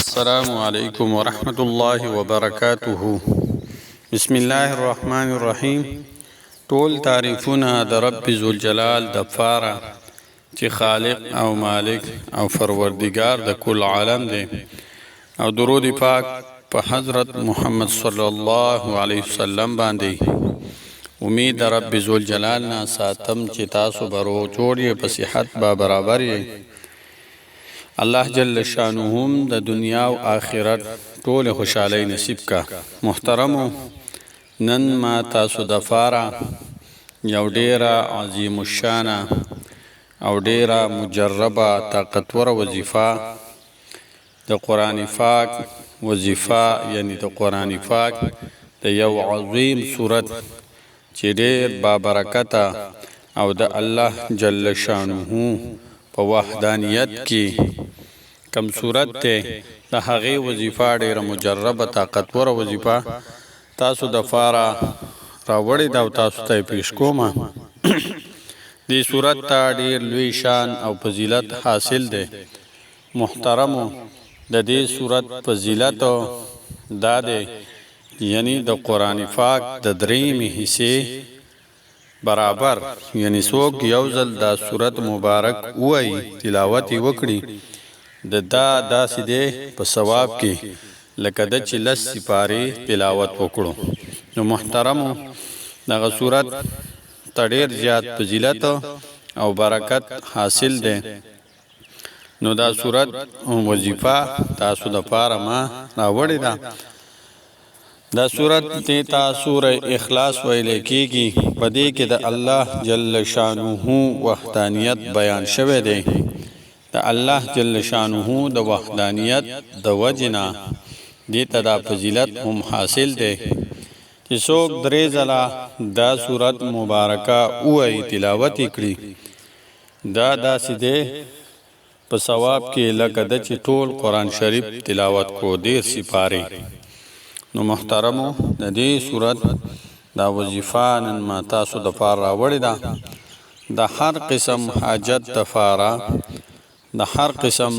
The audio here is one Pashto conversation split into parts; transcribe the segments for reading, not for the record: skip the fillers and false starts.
السلام علیکم ورحمۃ اللہ وبرکاتہ. بسم الله الرحمن الرحیم. ټول تعریفونه د رب ذوالجلال د پاره چې خالق او مالک او پروردگار د کل عالم دی، او درود پاک په حضرت محمد صلی الله علیه وسلم باندې. امید د رب ذوالجلال نه ساتم چې تاسو برو جوړ په صحت با برابر یې. الله جل شانهم د دنیا او آخرت ټول خوشحالی نصیب کا. محترمو، نن ما تاسو د فارا یو ډیره عظیم الشانه او ډیره مجربه طاقتور وظیفه د قرآن پاک وظیفه، یعنی د قرآن پاک د یو عظیم صورت چې ډیر بابرکته او د الله جل شانه په وحدانیت کې کم صورت ته د هغې وظیفه ډیره مجربه طاقتور وظیفه تاسو د فارا راوړې ده او تاسو ته یې پیش کومه. دې صورت ته ډیر لوی شان او فضیلت حاصل دی. محترمو، د دې صورت فضیلت دا دی، یعنی د قرآن پاک د دریمې حصې برابر، یعنی څوک یو ځل دا صورت مبارک ووایي، تلاوت یې وکړي، د دا داسې دی په ثواب کې لکه د چې 10 سپارې تلاوت وکړو. نو محترمو، دغه صورت ته ډېر زیات فضیلت او برکت حاصل دی. نو دا صورت وظیفه تاسو د پاره ما راوړې ده. دا صورت ته سوره اخلاص ویل کېږي. په دې کې د الله جل شانه وحدانیت بیان شوی دی. د الله جل شانه د وحدانیت د وجنا دې ته دا فضیلت هم حاصل دی چې څوک درې ځله دا صورت مبارکه ووایي، تلاوت یې کړي، دا داسې دی په ثواب کې لکه د چې ټول قرآن شریف تلاوت کو 10 سپارې. نو محترمو، د دې صورت دا وظیفه نن ما تاسو د پاره راوړې ده. د هر قسم حاجت د پاره، د هر قسم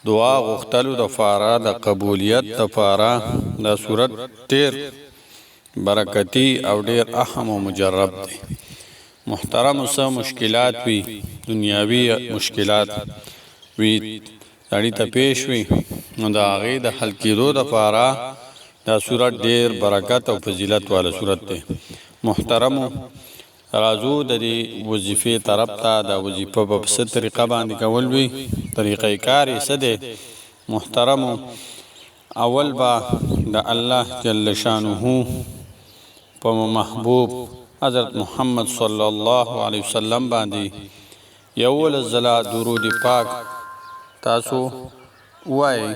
دعا غوښتلو د پاره، د قبولیت د پاره دا صورت ډیر برکتی او ډیر اهم او مجرب دی. محترم، څه مشکلات وي، دنیاوي مشکلات وي، سړي ته پیش وي، نو د هغې د حل کېدو د پاره دا صورت ډیر برکت او فضیلت والا صورت دی. محترمو، راځو د دې وظیفې طرف ته. دا وظیفه په څه طریقه باندې کول وي، طریقې کار یې څه دی. محترمو، اول به د الله جل شانه په محبوب حضرت محمد صلی الله علیه وسلم باندې یول ځله درود پاک تاسو وایي.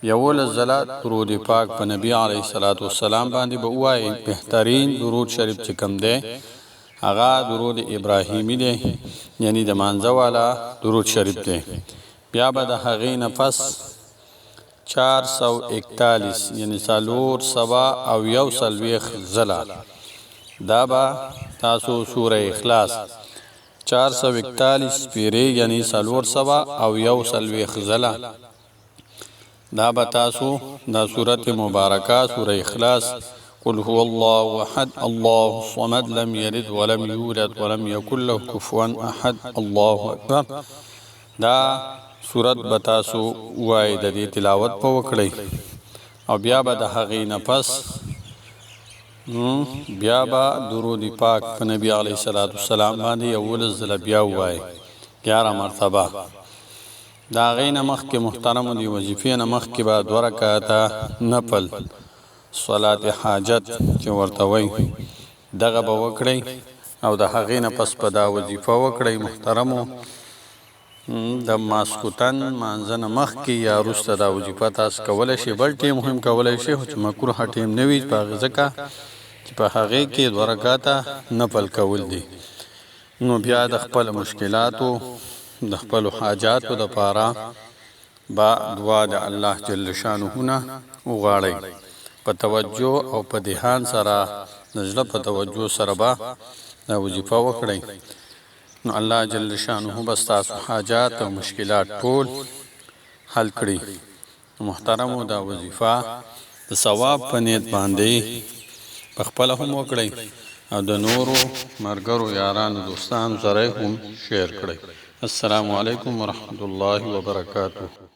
یول ځله درود پاک په نبی علیه الصلاۃ والسلام باندې به وایي. بهترین درود شریف چې کوم دی هغه درود ابراهیمی دی، یعنی د مانځه والا درود شریف دی. بیا به د هغې نه پس 441 یعنی 441 ځله دا به تاسو سوره اخلاص 441 سپیرې، یعنی 441 ځله دا به تاسو دا سورت مبارکه سوره اخلاص قل هو الله احد الله الصمد لم يلد ولم يولد ولم يكن له كفوا احد الله اکبر، دا صورت به تاسو وایي، د دې تلاوت په وکړئ. او بیا به د هغې نه پس بیا به درود پاک په نبی علیه الصلاۃ والسلام باندې 11 ځله بیا ووایي، 11 مرتبه. د هغې نه مخکې محترمو، د وظیفې نه مخکې به 2 رکعته نفل صلات حاجت چې ورته وایي دغه به وکړئ. او د هغې نه پس په دا وظیفه وکړئ. محترمو، د ماسخوتن مانځه نه مخکې یا وروسته دا وظیفه تاسو کولی شئ. بل ټیم هم کولی شئ، خو چې مکروه ټیم نه وي، ځکه چې په هغې کې 2 رکعته نفل کول دي. نو بیا د خپل مشکلاتو، د خپل حاجاتو د پاره با دعا د الله جل شانه نه وغواړئ. په توجه او په دهان سره، د زړه په توجه سره به دا وظیفه وکړئ. نو الله جل شانه بس تاسو حاجات او مشکلات ټول حل کړي. محترمو دا وظیفه د ثواب په نیت باندې په خپله هم وکړئ او د نورو ملګرو یارانو دوستانو سره هم شیر کړئ. السلام علیکم ورحمة الله وبرکاته.